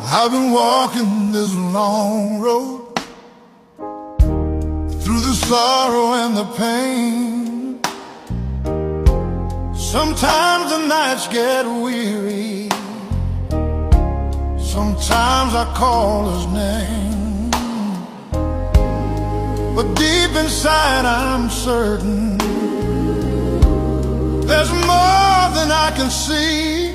I've been walking this long road through the sorrow and the pain. Sometimes the nights get weary, sometimes I call his name, but deep inside I'm certain there's more than I can see.